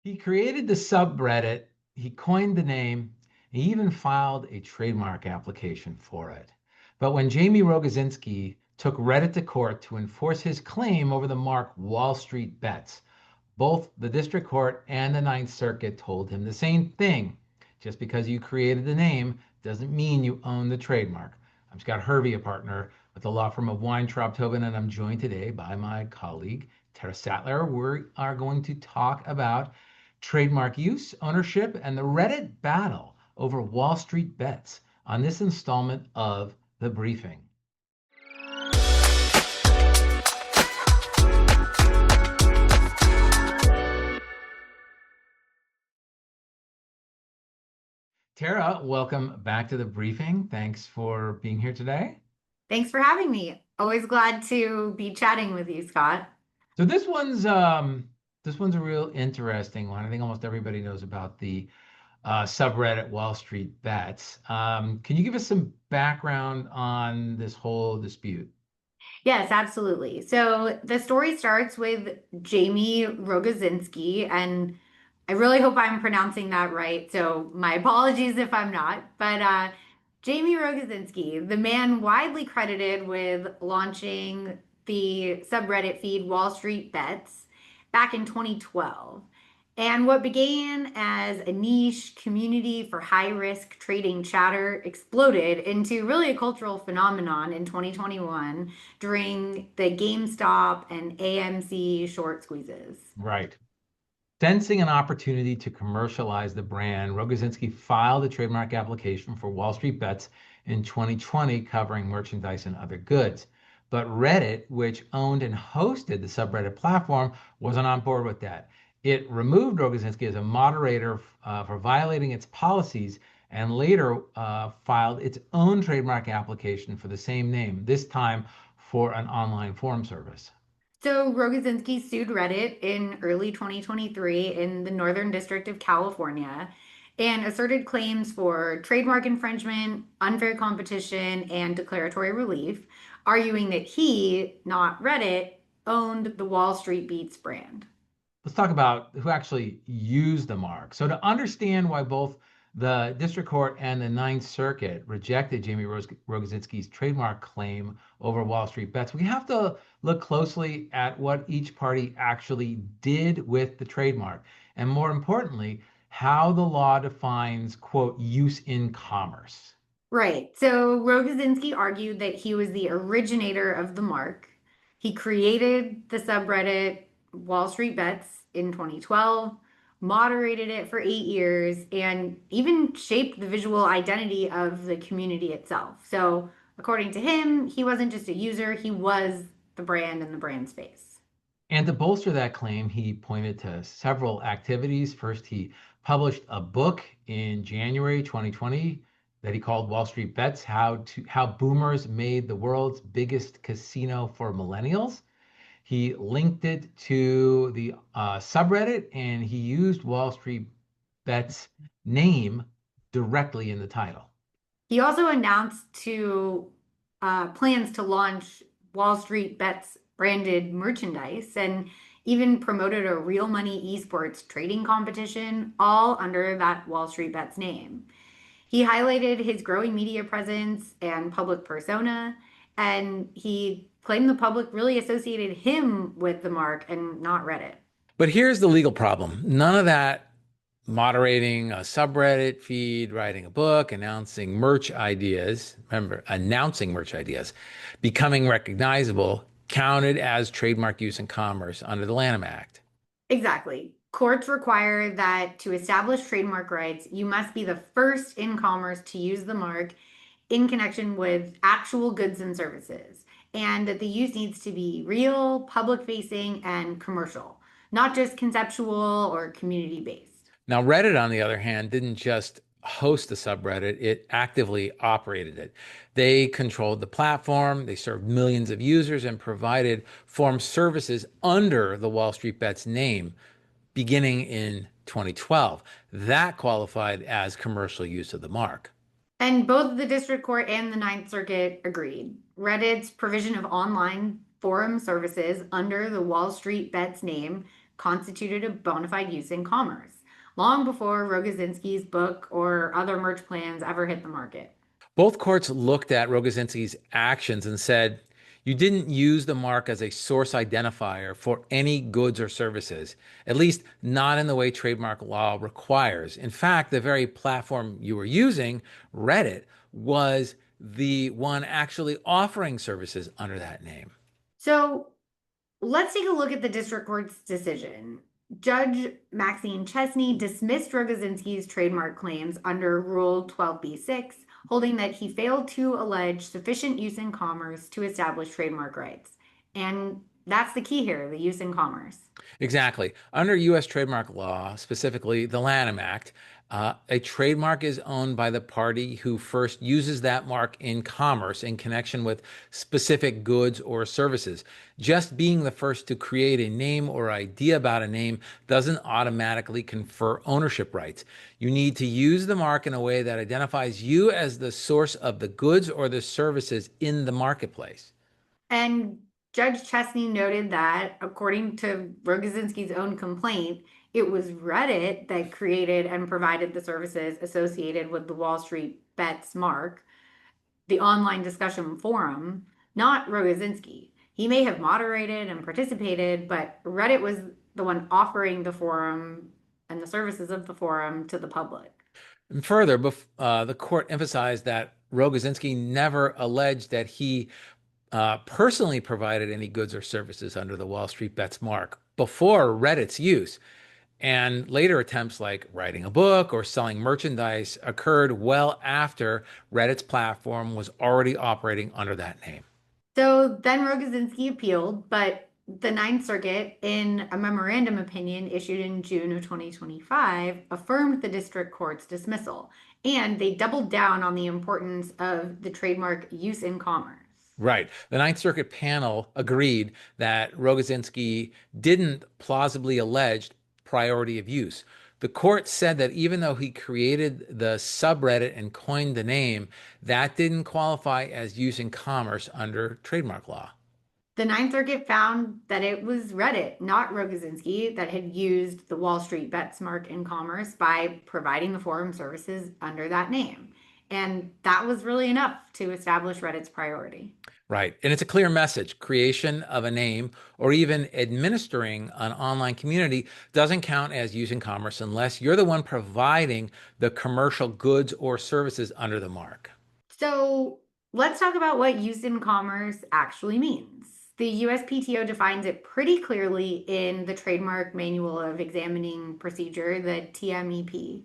He created the subreddit, he coined the name, he even filed a trademark application for it. But when Jaime Rogozinski took Reddit to court to enforce his claim over the mark Wall Street Bets, both the district court and the Ninth Circuit told him the same thing. Just because you created the name doesn't mean you own the trademark. I'm Scott Hervey, a partner with the law firm of Weintraub Tobin, and I'm joined today by my colleague, Tara Sattler. We are going to talk about trademark use, ownership, and the Reddit battle over Wall Street Bets on this installment of The Briefing. Tara, welcome back to The Briefing. Thanks for being here today. Thanks for having me. Always glad to be chatting with you, Scott. So this one's a real interesting one. I think almost everybody knows about the subreddit Wall Street Bets. Can you give us some background on this whole dispute? Yes, absolutely. So the story starts with Jaime Rogozinski, and I really hope I'm pronouncing that right. So my apologies if I'm not. But Jaime Rogozinski, the man widely credited with launching the subreddit feed Wall Street Bets back in 2012. And what began as a niche community for high risk trading chatter exploded into really a cultural phenomenon in 2021 during the GameStop and AMC short squeezes. Right. Sensing an opportunity to commercialize the brand, Rogozinski filed a trademark application for Wall Street Bets in 2020, covering merchandise and other goods. But Reddit, which owned and hosted the subreddit platform, wasn't on board with that. It removed Rogozinski as a moderator for violating its policies and later filed its own trademark application for the same name, this time for an online forum service. So Rogozinski sued Reddit in early 2023 in the Northern District of California and asserted claims for trademark infringement, unfair competition, and declaratory relief, arguing that he, not Reddit, owned the Wall Street Beats brand. Let's talk about who actually used the mark. So to understand why both the district court and the Ninth Circuit rejected Jaime Rogozinski's trademark claim over Wall Street Bets, we have to look closely at what each party actually did with the trademark, and more importantly, how the law defines, quote, use in commerce. Right. So Rogozinski argued that he was the originator of the mark. He created the subreddit Wall Street Bets in 2012, moderated it for 8 years, and even shaped the visual identity of the community itself. So, according to him, he wasn't just a user, he was the brand in the brand space. And to bolster that claim, he pointed to several activities. First, he published a book in January 2020 that he called Wall Street Bets: How Boomers Made the World's Biggest Casino for Millennials. He linked it to the subreddit, and he used Wall Street Bets name directly in the title. He also announced plans to launch Wall Street Bets branded merchandise and even promoted a real money esports trading competition, all under that Wall Street Bets name. He highlighted his growing media presence and public persona, and he claimed the public really associated him with the mark and not Reddit. But here's the legal problem. None of that moderating a subreddit feed, writing a book, announcing merch ideas, becoming recognizable, counted as trademark use in commerce under the Lanham Act. Exactly. Courts require that to establish trademark rights, you must be the first in commerce to use the mark in connection with actual goods and services, and that the use needs to be real, public facing, and commercial, not just conceptual or community based. Now, Reddit, on the other hand, didn't just host the subreddit, it actively operated it. They controlled the platform, they served millions of users, and provided forum services under the Wall Street Bets name beginning in 2012. That qualified as commercial use of the mark. And both the district court and the Ninth Circuit agreed. Reddit's provision of online forum services under the Wall Street Bets name constituted a bona fide use in commerce, long before Rogozinski's book or other merch plans ever hit the market. Both courts looked at Rogozinski's actions and said, you didn't use the mark as a source identifier for any goods or services, at least not in the way trademark law requires. In fact, the very platform you were using, Reddit, was the one actually offering services under that name. So let's take a look at the district court's decision. Judge Maxine Chesney dismissed Rogozinski's trademark claims under Rule 12b-6, holding that he failed to allege sufficient use in commerce to establish trademark rights. And that's the key here, the use in commerce. Exactly. Under U.S. trademark law, specifically the Lanham Act, a trademark is owned by the party who first uses that mark in commerce in connection with specific goods or services. Just being the first to create a name or idea about a name doesn't automatically confer ownership rights. You need to use the mark in a way that identifies you as the source of the goods or the services in the marketplace. And Judge Chesney noted that, according to Rogozinski's own complaint, it was Reddit that created and provided the services associated with the Wall Street Bets mark, the online discussion forum, not Rogozinski. He may have moderated and participated, but Reddit was the one offering the forum and the services of the forum to the public. And further, the court emphasized that Rogozinski never alleged that he personally provided any goods or services under the Wall Street Bets mark before Reddit's use. And later attempts like writing a book or selling merchandise occurred well after Reddit's platform was already operating under that name. So then Rogozinski appealed, but the Ninth Circuit, in a memorandum opinion issued in June of 2025, affirmed the district court's dismissal. And they doubled down on the importance of the trademark use in commerce. Right. The Ninth Circuit panel agreed that Rogozinski didn't plausibly allege priority of use. The court said that even though he created the subreddit and coined the name, that didn't qualify as use in commerce under trademark law. The Ninth Circuit found that it was Reddit, not Rogozinski, that had used the Wall Street Bets mark in commerce by providing the forum services under that name. And that was really enough to establish Reddit's priority. Right. And it's a clear message. Creation of a name or even administering an online community doesn't count as use in commerce unless you're the one providing the commercial goods or services under the mark. So let's talk about what use in commerce actually means. The USPTO defines it pretty clearly in the Trademark Manual of Examining Procedure, the TMEP.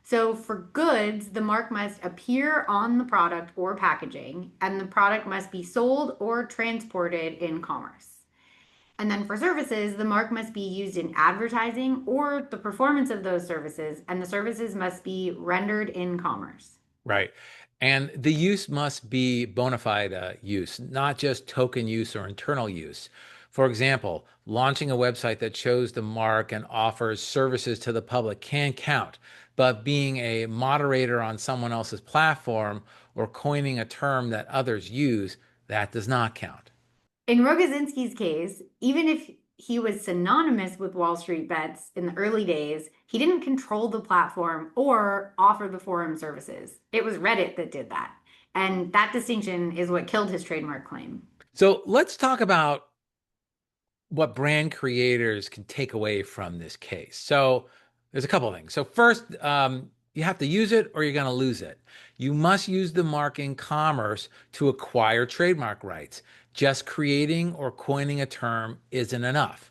So for goods, the mark must appear on the product or packaging, and the product must be sold or transported in commerce. And then for services, the mark must be used in advertising or the performance of those services, and the services must be rendered in commerce. Right. And the use must be bona fide use, not just token use or internal use. For example, launching a website that shows the mark and offers services to the public can count, but being a moderator on someone else's platform or coining a term that others use, that does not count. In Rogozinski's case, even if he was synonymous with Wall Street Bets in the early days, he didn't control the platform or offer the forum services. It was Reddit that did that. And that distinction is what killed his trademark claim. So let's talk about what brand creators can take away from this case. So there's a couple of things. So first, you have to use it or you're going to lose it. You must use the mark in commerce to acquire trademark rights. Just creating or coining a term isn't enough.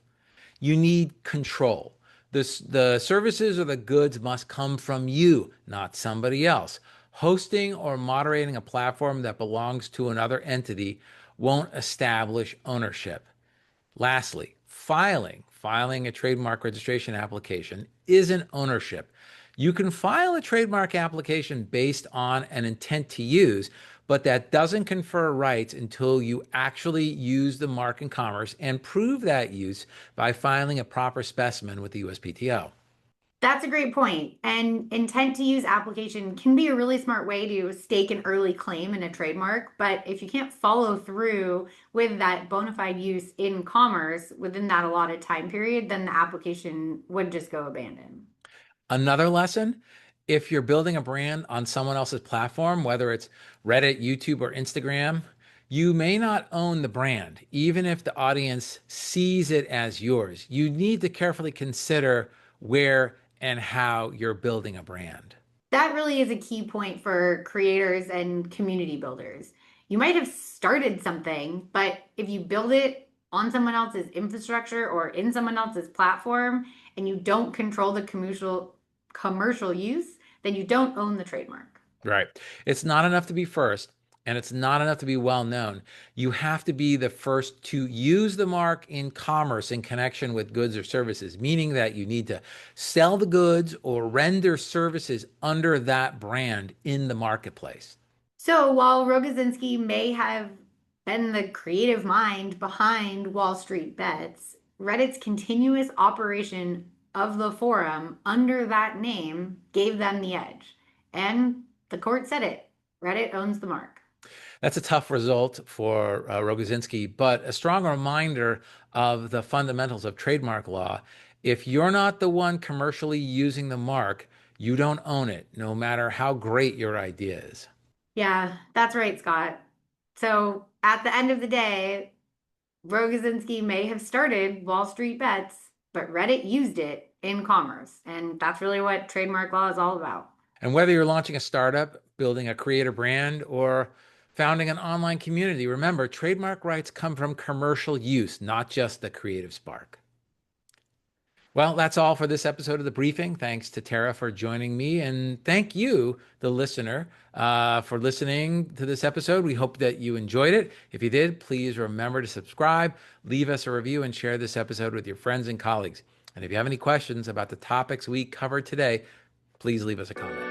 You need control. The services or the goods must come from you, not somebody else. Hosting or moderating a platform that belongs to another entity won't establish ownership. Lastly, filing a trademark registration application isn't ownership. You can file a trademark application based on an intent to use, but that doesn't confer rights until you actually use the mark in commerce and prove that use by filing a proper specimen with the USPTO. That's a great point. And intent to use application can be a really smart way to stake an early claim in a trademark. But if you can't follow through with that bona fide use in commerce within that allotted time period, then the application would just go abandoned. Another lesson, if you're building a brand on someone else's platform, whether it's Reddit, YouTube, or Instagram, you may not own the brand, even if the audience sees it as yours. You need to carefully consider where and how you're building a brand. That really is a key point for creators and community builders. You might have started something, but if you build it on someone else's infrastructure or in someone else's platform and you don't control the commercial use, then you don't own the trademark. Right. It's not enough to be first, and it's not enough to be well known. You have to be the first to use the mark in commerce in connection with goods or services, meaning that you need to sell the goods or render services under that brand in the marketplace. So while Rogozinski may have been the creative mind behind Wall Street Bets, Reddit's continuous operation of the forum under that name gave them the edge. And the court said it. Reddit owns the mark. That's a tough result for Rogozinski, but a strong reminder of the fundamentals of trademark law. If you're not the one commercially using the mark, you don't own it, no matter how great your idea is. Yeah, that's right, Scott. So at the end of the day, Rogozinski may have started Wall Street Bets, but Reddit used it in commerce. And that's really what trademark law is all about. And whether you're launching a startup, building a creator brand, or founding an online community, remember, trademark rights come from commercial use, not just the creative spark. Well, that's all for this episode of The Briefing. Thanks to Tara for joining me. And thank you, the listener, for listening to this episode. We hope that you enjoyed it. If you did, please remember to subscribe, leave us a review, and share this episode with your friends and colleagues. And if you have any questions about the topics we covered today, please leave us a comment.